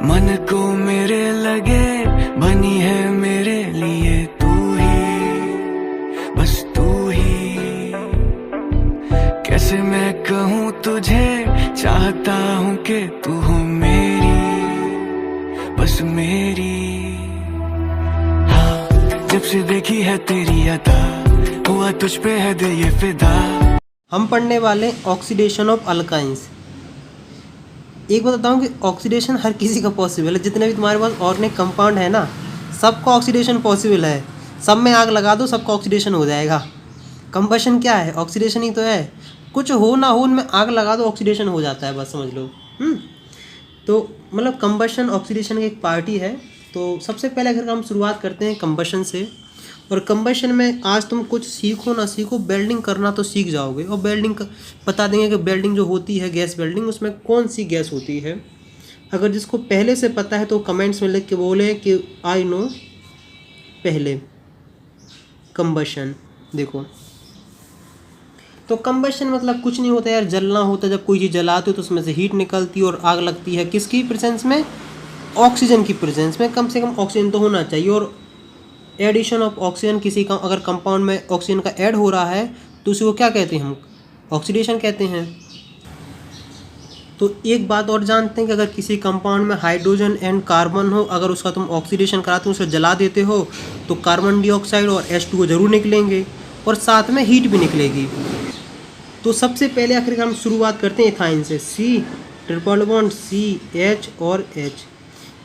मन को मेरे लगे बनी है मेरे लिए तू ही, बस तू ही। कैसे मैं कहूँ तुझे चाहता हूँ कि तू हो मेरी, बस मेरी। हाँ, जब से देखी है तेरी अदा, हुआ तुझ पे है दिल ये फिदा। हम पढ़ने वाले ऑक्सीडेशन ऑफ अल्काइंस। एक बात बताऊँ कि ऑक्सीडेशन हर किसी का पॉसिबल है। जितने भी तुम्हारे पास ऑर्गेनिक कंपाउंड है ना, सबका ऑक्सीडेशन पॉसिबल है। सब में आग लगा दो, सबका ऑक्सीडेशन हो जाएगा। कंबशन क्या है? ऑक्सीडेशन ही तो है। कुछ हो ना हो, उनमें आग लगा दो, ऑक्सीडेशन हो जाता है, बस समझ लो। तो मतलब कंबशन ऑक्सीडेशन की एक पार्टी है। तो सबसे पहले अगर हम शुरुआत करते हैं कंबशन से। और कंबशन में आज तुम कुछ सीखो ना सीखो, वेल्डिंग करना तो सीख जाओगे। और वेल्डिंग बता देंगे कि वेल्डिंग जो होती है, गैस वेल्डिंग, उसमें कौन सी गैस होती है। अगर जिसको पहले से पता है तो कमेंट्स में लिख के बोले कि आई नो पहले कंबशन। देखो, तो कंबशन मतलब कुछ नहीं होता यार, जलना होता है। जब कोई चीज़ जलाते हो तो उसमें से हीट निकलती है और आग लगती है। किसकी प्रेजेंस में? ऑक्सीजन की प्रेजेंस में। कम से कम ऑक्सीजन तो होना चाहिए। और एडिशन ऑफ ऑक्सीजन, किसी का अगर कंपाउंड में ऑक्सीजन का ऐड हो रहा है तो उसी को क्या कहते हैं हम? ऑक्सीडेशन कहते हैं। तो एक बात और जानते हैं कि अगर किसी कंपाउंड में हाइड्रोजन एंड कार्बन हो, अगर उसका तुम ऑक्सीडेशन कराते हो, उसे जला देते हो, तो कार्बन डाइऑक्साइड और H2O जरूर निकलेंगे और साथ में हीट भी निकलेगी। तो सबसे पहले आखिर हम शुरुआत करते हैं इथाइन से। C ट्रिपल बॉन्ड CH और H,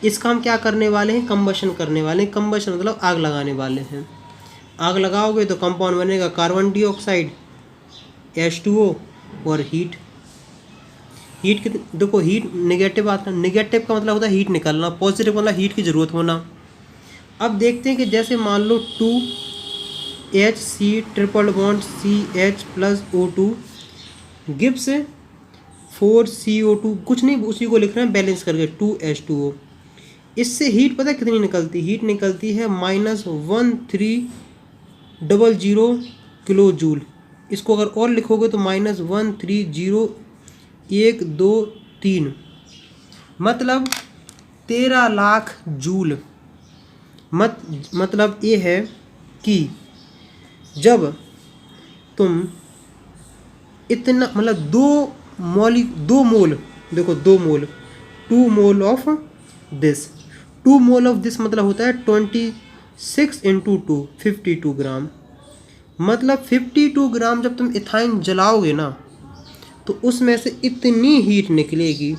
इसका हम क्या करने वाले हैं? कंबशन करने वाले हैं। कंबशन मतलब आग लगाने वाले हैं। आग लगाओगे तो कंपाउंड बनेगा कार्बन डाइऑक्साइड, H2O और हीट। हीट की देखो, हीट नेगेटिव आता है। नेगेटिव का मतलब होता है हीट निकलना, पॉजिटिव मतलब हीट की ज़रूरत होना। अब देखते हैं कि जैसे मान लो 2HC triple bond CH plus O2 gives 4CO2, कुछ नहीं, उसी को लिख रहे हैं बैलेंस करके, 2H2O। इससे हीट पता है कितनी निकलती? हीट निकलती है -1300 किलो जूल। इसको अगर और लिखोगे तो -130123, मतलब 13 लाख जूल। मतलब ये है कि जब तुम इतना मतलब दो मोल, देखो 2 मोल, 2 mole of this, 2 mole of this मतलब होता है 26 × 2 52 ग्राम। मतलब 52 ग्राम जब तुम इथाइन जलाओगे ना, तो उसमें से इतनी हीट निकलेगी।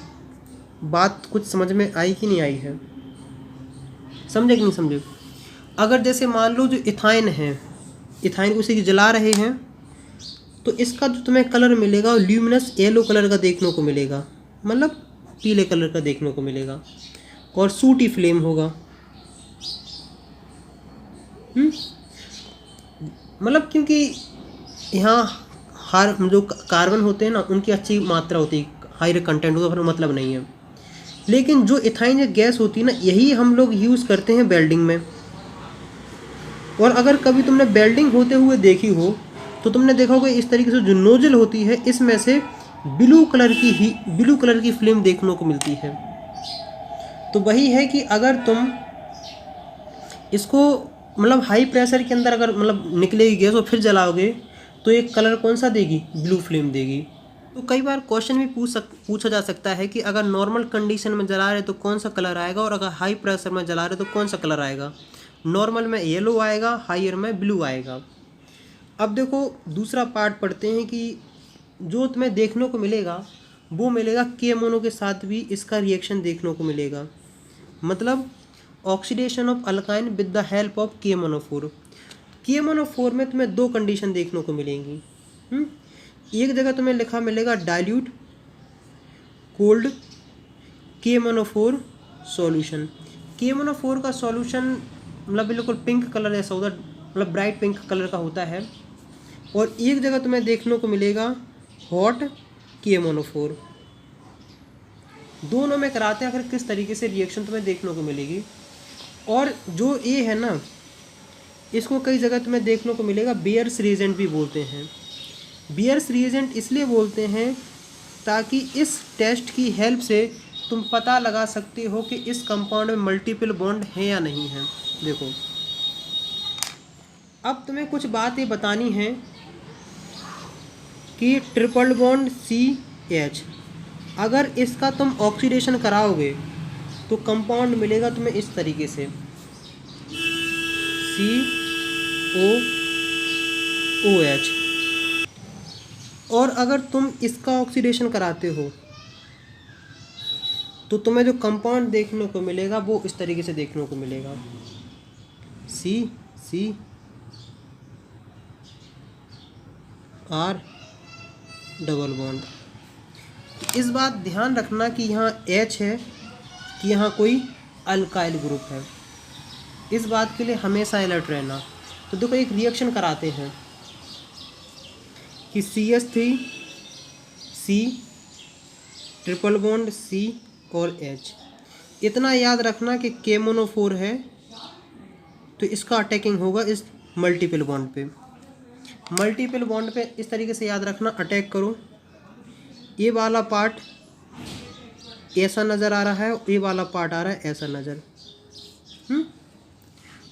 बात कुछ समझ में आई कि नहीं आई है? समझे कि नहीं समझे? अगर जैसे मान लो जो इथाइन है, इथाइन को उसी जला रहे हैं, तो इसका जो तुम्हें कलर मिलेगा वो ल्यूमिनस येलो कलर का देखने को मिलेगा, मतलब पीले कलर का देखने को मिलेगा। और सूटी फ्लेम होगा। मतलब क्योंकि यहाँ हर जो कार्बन होते हैं ना, उनकी अच्छी मात्रा होती है, हाई कंटेंट होता है, फिर मतलब नहीं है। लेकिन जो इथाइन जो गैस होती है ना, यही हम लोग यूज़ करते हैं वेल्डिंग में। और अगर कभी तुमने वेल्डिंग होते हुए देखी हो तो तुमने देखा होगा इस तरीके से जो नोजल होती है, इसमें से ब्लू कलर की फ्लेम देखने को मिलती है। तो वही है कि अगर तुम इसको मतलब हाई प्रेशर के अंदर अगर मतलब निकलेगी गैस और फिर जलाओगे तो एक कलर कौन सा देगी? ब्लू फ्लेम देगी। तो कई बार क्वेश्चन भी पूछा जा सकता है कि अगर नॉर्मल कंडीशन में जला रहे तो कौन सा कलर आएगा, और अगर हाई प्रेशर में जला रहे तो कौन सा कलर आएगा? नॉर्मल में येलो आएगा, हायर में ब्लू आएगा। अब देखो दूसरा पार्ट पढ़ते हैं कि जो तुम्हें देखने को मिलेगा वो मिलेगा के मोनो के साथ भी इसका रिएक्शन देखने को मिलेगा। मतलब oxidation of alkyne with the help of KMnO4। KMnO4 में तुम्हें 2 कंडीशन देखने को मिलेंगी। एक जगह तुम्हें लिखा मिलेगा dilute cold KMnO4 solution. KMnO4 का सॉल्यूशन मतलब बिल्कुल पिंक कलर जैसा होता है, मतलब ब्राइट पिंक कलर का होता है। और एक जगह तुम्हें देखने को मिलेगा हॉट KMnO4। दोनों में कराते हैं आखिर किस तरीके से रिएक्शन तुम्हें देखने को मिलेगी। और जो ये है ना, इसको कई जगह तुम्हें देखने को मिलेगा बेयर्स रिएजेंट भी बोलते हैं। बेयर्स रिएजेंट इसलिए बोलते हैं ताकि इस टेस्ट की हेल्प से तुम पता लगा सकते हो कि इस कंपाउंड में मल्टीपल बॉन्ड है या नहीं है। देखो, अब तुम्हें कुछ बातें बतानी है कि ट्रिपल बॉन्ड CH, अगर इसका तुम ऑक्सीडेशन कराओगे तो कंपाउंड मिलेगा तुम्हें इस तरीके से COOH। और अगर तुम इसका ऑक्सीडेशन कराते हो तो तुम्हें जो कंपाउंड देखने को मिलेगा वो इस तरीके से देखने को मिलेगा, CR डबल बॉन्ड। इस बात ध्यान रखना कि यहाँ H है कि यहाँ कोई अल्काइल ग्रुप है, इस बात के लिए हमेशा अलर्ट रहना। तो देखो, एक रिएक्शन कराते हैं कि CH3C ट्रिपल बॉन्ड C और H। इतना याद रखना कि KMnO4 है तो इसका अटैकिंग होगा इस मल्टीपल बॉन्ड पे। मल्टीपल बॉन्ड पे इस तरीके से याद रखना, अटैक करो, ये वाला पार्ट ऐसा नज़र आ रहा है, ये वाला पार्ट आ रहा है ऐसा नज़र।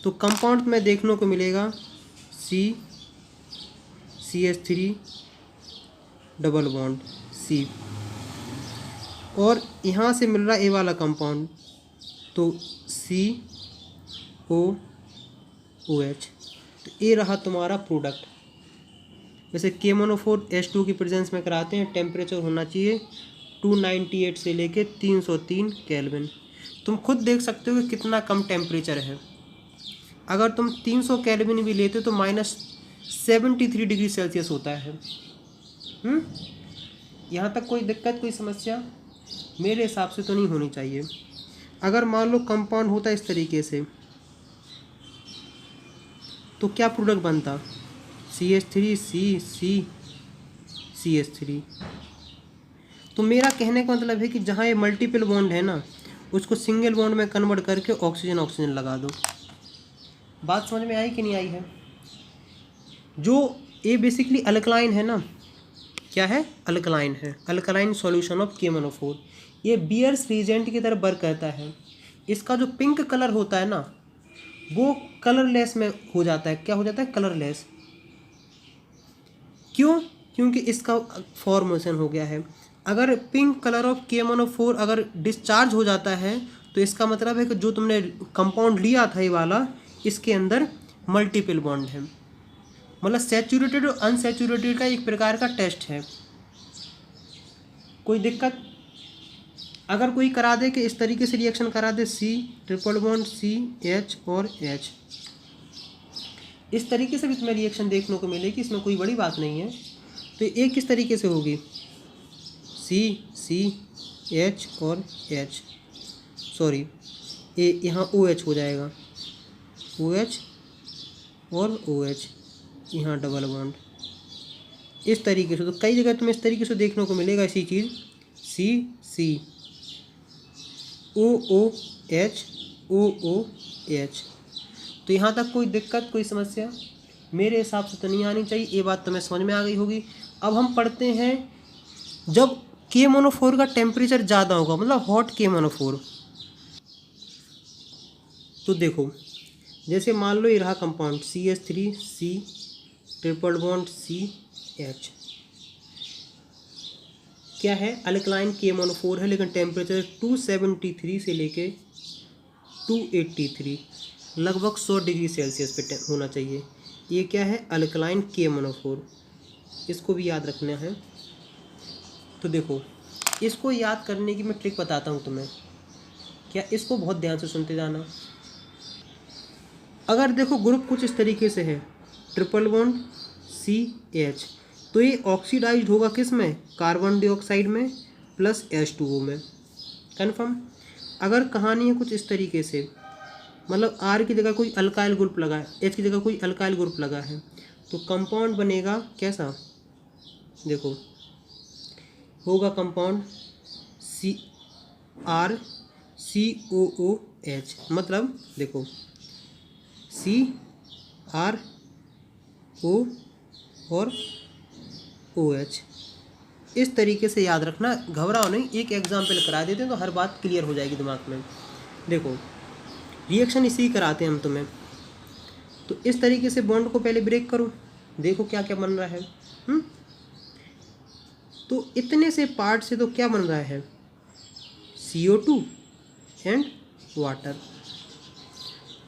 तो कंपाउंड में देखने को मिलेगा CH3 डबल बॉन्ड C, और यहाँ से मिल रहा है ये वाला कंपाउंड तो COOH। तो ये रहा तुम्हारा प्रोडक्ट। जैसे KMnO4 H2 की प्रेजेंस में कराते हैं, टेम्परेचर होना चाहिए 298 से लेके 303 केल्विन। तुम खुद देख सकते हो कि कितना कम टेम्परेचर है। अगर तुम 300 केल्विन भी लेते तो -73 डिग्री सेल्सियस होता है। यहाँ तक कोई दिक्कत, कोई समस्या मेरे हिसाब से तो नहीं होनी चाहिए। अगर मान लो कंपाउंड होता इस तरीके से तो क्या प्रोडक्ट बनता, CH3CCCH3। तो मेरा कहने का मतलब है कि जहाँ ये मल्टीपल बॉन्ड है ना, उसको सिंगल बॉन्ड में कन्वर्ट करके ऑक्सीजन लगा दो। बात समझ में आई कि नहीं आई है? जो ये बेसिकली अल्कलाइन है ना, क्या है, अल्कलाइन है, अल्कलाइन सॉल्यूशन ऑफ KMnO4। ये बियर्स रिएजेंट की तरह वर्क करता है। इसका जो पिंक कलर होता है ना, वो कलरलेस में हो जाता है। क्या हो जाता है? कलरलेस। क्यों? क्योंकि इसका फॉर्मेशन हो गया है। अगर पिंक कलर ऑफ KMnO4 अगर डिस्चार्ज हो जाता है तो इसका मतलब है कि जो तुमने कंपाउंड लिया था ये वाला, इसके अंदर मल्टीपल बॉन्ड है। मतलब सैचुरेटेड और अनसैचुरेटेड का एक प्रकार का टेस्ट है। कोई दिक्कत? अगर कोई करा दे कि इस तरीके से रिएक्शन करा दे, C ट्रिपल बॉन्ड CH और H, इस तरीके से भी तुम्हें रिएक्शन देखने को मिलेगी, इसमें कोई बड़ी बात नहीं है। तो एक किस तरीके से होगी, CH और H, सॉरी ये यहाँ OH हो जाएगा, OH और OH, यहाँ डबल बॉन्ड इस तरीके से। तो कई जगह तुम्हें इस तरीके से देखने को मिलेगा इसी चीज़, COOH। तो यहाँ तक कोई दिक्कत, कोई समस्या मेरे हिसाब से तो नहीं आनी चाहिए। ये बात तुम्हें समझ में आ गई होगी। अब हम पढ़ते हैं जब KMnO4 का टेम्परेचर ज़्यादा होगा, मतलब हॉट KMnO4। तो देखो, जैसे मान लो ये रहा compound CH3C triple bond CH, क्या है, अल्कलाइन KMnO4 है, लेकिन टेम्परेचर 273 से लेके 283 लगभग 100 डिग्री सेल्सियस पे होना चाहिए। ये क्या है, अल्कलाइन KMnO4। इसको भी याद रखना है। तो देखो, इसको याद करने की मैं ट्रिक बताता हूँ तुम्हें। क्या, इसको बहुत ध्यान से सुनते जाना। अगर देखो ग्रुप कुछ इस तरीके से है, ट्रिपल बॉन्ड CH, तो ये ऑक्सीडाइज्ड होगा किस में, कार्बन डाइऑक्साइड में प्लस H2O में। कन्फर्म? अगर कहानी है कुछ इस तरीके से, मतलब R की जगह कोई अल्काइल ग्रुप लगा है, H की जगह कोई अल्काइल ग्रुप लगा है, तो कंपाउंड बनेगा कैसा, देखो होगा कंपाउंड CrCOOH। मतलब देखो CrO और OH, इस तरीके से याद रखना, घबराओ नहीं, एक एग्जाम्पल करा देते हैं तो हर बात क्लियर हो जाएगी दिमाग में। देखो रिएक्शन इसी कराते हैं हम तुम्हें। तो इस तरीके से बॉन्ड को पहले ब्रेक करो, देखो क्या क्या बन रहा है। तो इतने से पार्ट से तो क्या बन रहा है, CO2 एंड वाटर।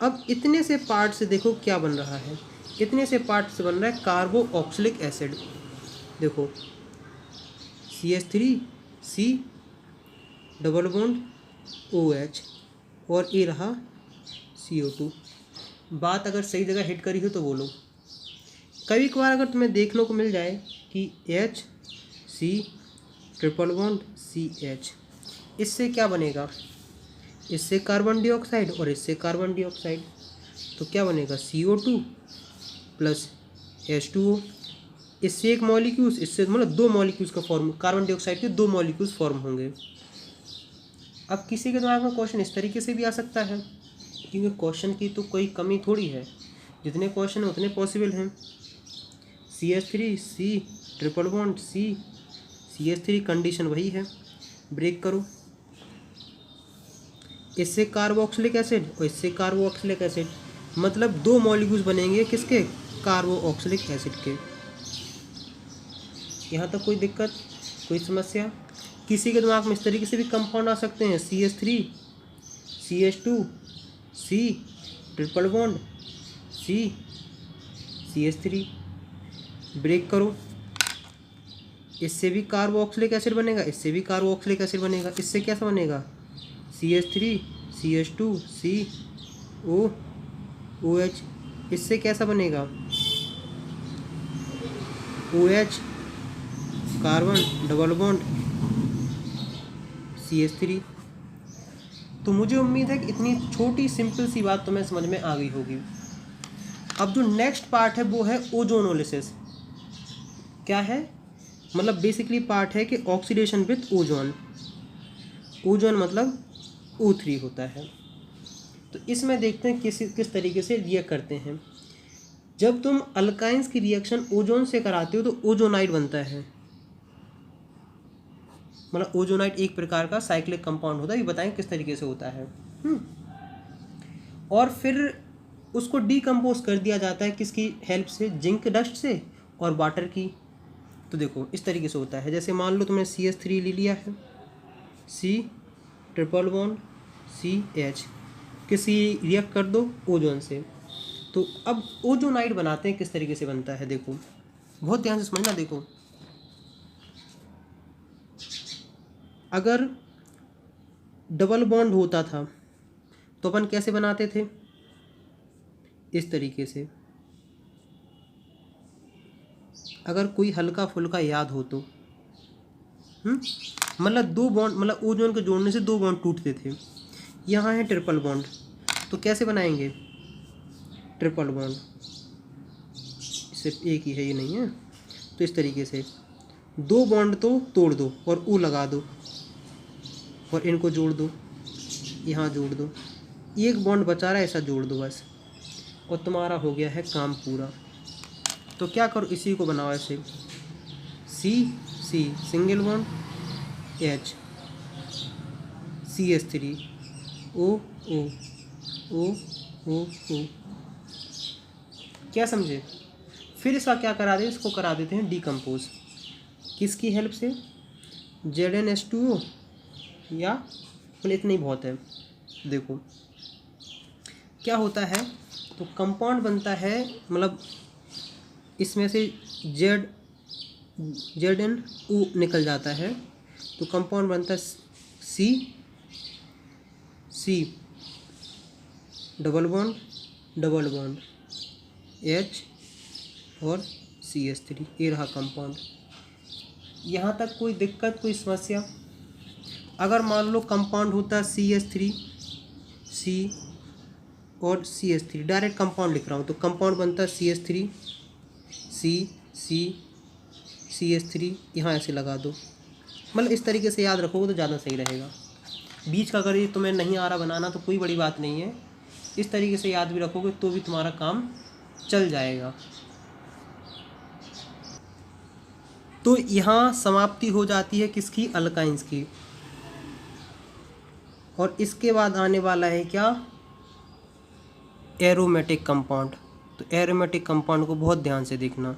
अब इतने से पार्ट से देखो क्या बन रहा है, इतने से पार्ट से बन रहा है कार्बोक्सिलिक एसिड। देखो CH3C डबल बॉन्ड OH और ये रहा CO2। बात अगर सही जगह हिट करी हो तो बोलो। कभी कभार अगर तुम्हें देखने को मिल जाए कि HC ट्रिपल बॉन्ड CH, इससे क्या बनेगा, इससे कार्बन डाइऑक्साइड और इससे कार्बन डाइऑक्साइड, तो क्या बनेगा CO2 प्लस H2O। इससे एक मॉलिक्यूल्स, इससे मतलब दो मॉलिक्यूल्स का फॉर्म, कार्बन डाइऑक्साइड के दो मॉलिक्यूल्स फॉर्म होंगे। अब किसी के दिमाग में क्वेश्चन इस तरीके से भी आ सकता है, क्योंकि क्वेश्चन की तो कोई कमी थोड़ी है, जितने क्वेश्चन हैं उतने पॉसिबल हैं। CH3C triple bond CH3 condition वही है, ब्रेक करो। इससे कार्बोक्सिलिक एसिड और इससे कार्बोक्सिलिक एसिड, मतलब दो मॉलिक्यूल्स बनेंगे किसके, कार्बोक्सिलिक एसिड के। यहाँ तक कोई दिक्कत, कोई समस्या? किसी के दिमाग में इस तरीके से भी कंपाउंड आ सकते हैं, CH3 CH2C triple bond CH3, break करो। इससे भी कार्बोक्सिलिक एसिड बनेगा, इससे भी कार्बोक्सिलिक एसिड बनेगा। इससे कैसा बनेगा, CH3 CH2CO OH। इससे कैसा बनेगा, OH carbon double bond CH3। तो मुझे उम्मीद है कि इतनी छोटी सिंपल सी बात तुम्हें समझ में आ गई होगी। अब जो नेक्स्ट पार्ट है वो है ओजोनोलिसिस। क्या है, मतलब बेसिकली पार्ट है कि ऑक्सीडेशन विथ ओजोन। ओजोन मतलब O3 होता है। तो इसमें देखते हैं किस तरीके से रिएक्ट करते हैं। जब तुम अल्काइंस की रिएक्शन ओजोन से कराते हो तो ओजोनाइड बनता है, मतलब ओजोनाइड एक प्रकार का साइक्लिक कंपाउंड होता है। ये बताएं किस तरीके से होता है। और फिर उसको डीकम्पोज कर दिया जाता है किसकी हेल्प से, जिंक डस्ट से और वाटर की। तो देखो इस तरीके से होता है, जैसे मान लो तुमने CH3 ले लिया है, C ट्रिपल बॉन्ड CH, किसी रिएक्ट कर दो ओजोन से। तो अब ओजोनाइड बनाते हैं, किस तरीके से बनता है देखो, बहुत ध्यान से समझना। देखो अगर डबल बॉन्ड होता था तो अपन कैसे बनाते थे, इस तरीके से। अगर कोई हल्का फुल्का याद हो तो मतलब दो बॉन्ड, मतलब ओजोन के जोड़ने से दो बॉन्ड टूटते थे। यहाँ है ट्रिपल बॉन्ड, तो कैसे बनाएंगे ट्रिपल बॉन्ड, सिर्फ एक ही है, ये नहीं है। तो इस तरीके से दो बॉन्ड तो तोड़ दो और U लगा दो और इनको जोड़ दो, यहाँ जोड़ दो, एक बॉन्ड बचा रहा है, ऐसा जोड़ दो बस, और तुम्हारा हो गया है काम पूरा। तो क्या करो, इसी को बनाओ ऐसे, C single bond H CH3 O क्या समझे। फिर इसका क्या करा दें, इसको करा देते हैं डीकम्पोज, किसकी हेल्प से, ZnH2O, या मतलब इतना ही बहुत है। देखो क्या होता है, तो कंपाउंड बनता है, मतलब इसमें से ZnO निकल जाता है, तो कंपाउंड बनता है C डबल बॉन्ड H और CH3, ये रहा कंपाउंड। यहाँ तक कोई दिक्कत, कोई समस्या? अगर मान लो कंपाउंड होता है CH3 C और CH3, डायरेक्ट कंपाउंड लिख रहा हूँ, तो कंपाउंड बनता है CH3 CH3, यहाँ ऐसे लगा दो। मतलब इस तरीके से याद रखोगे तो ज़्यादा सही रहेगा। बीच का अगर ये तुम्हें नहीं आ रहा बनाना तो कोई बड़ी बात नहीं है, इस तरीके से याद भी रखोगे तो भी तुम्हारा काम चल जाएगा। तो यहाँ समाप्ति हो जाती है किसकी, अल्काइंस की। और इसके बाद आने वाला है क्या, एरोमेटिक कंपाउंड। तो एरोमेटिक कंपाउंड को बहुत ध्यान से देखना।